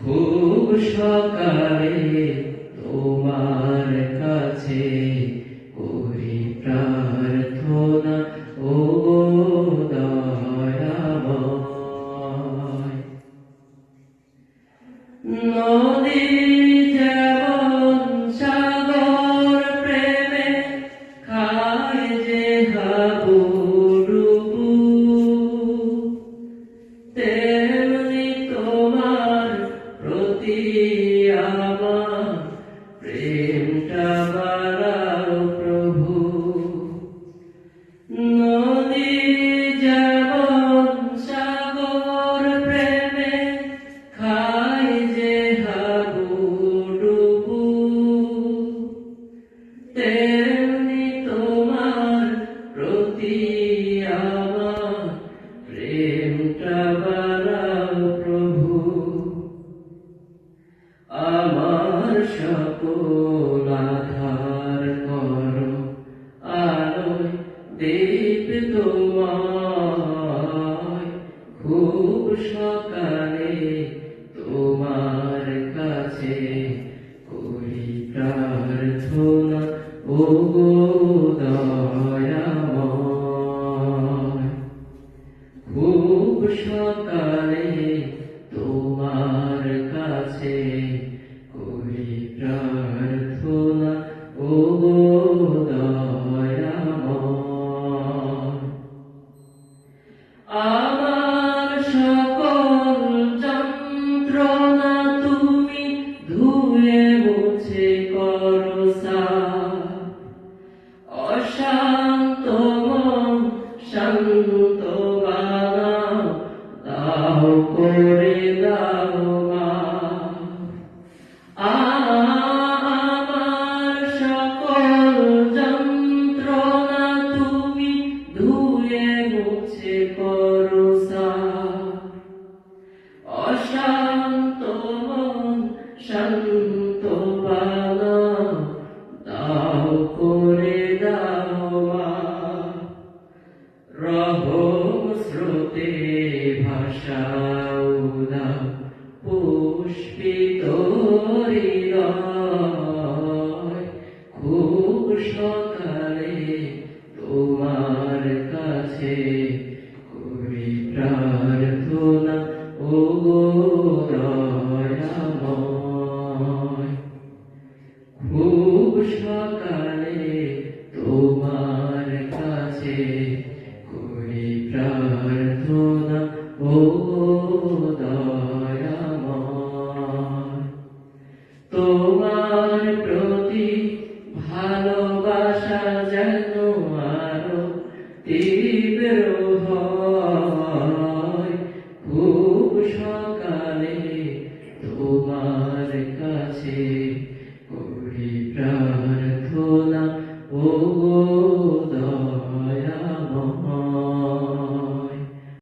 খুব সকালে তোমার কাছে করি প্রার্থনা, ও দয়াময়। নদী যেমন সাগর প্রেমে খায় যে হাবুডুবু, তেমনি তোমার প্রতি আমার প্রেমটা বাড়াও প্রভু। নদী যেমন সাগর প্রেমে খায় যে হাবুডুবু, তেমনি তোমার প্রতি আমার প্রেমটা বাড়াও প্রভু। আমার সকল আধার করো আলোয় দীপ্তময়, খুব সকালে তোমার কাছে করি প্রার্থনা, ও দয়াময়। খুব সকালে তোমার কাছে করি প্রার্থনা, ও দয়াময়। আমার সকল যন্ত্রণা তুমি ধুয়ে মুছে করো সাফ, অশান্ত মন শান্ত বানাও, দাও করে দাও মাফ। আমার সকল যন্ত্রণা তুমি ধুয়ে মুছে করো সাফ, অশান্ত মন শান্ত বানাও, দাও করে দাও মাফ। রহম স্রোতে ভাষাও দাও পুষ্পিত হৃদয়, খুব সকালে তোমার কাছে করি প্রার্থনা, ও দয়াময়। খুব সকালে তোমার কাছে করি প্রার্থনা, ও দয়াময়। তোমার প্রতি ভালোবাসা যেন আরো তীব্র হয়, খুব সকালে তোমার কাছে করি প্রার্থনা, ও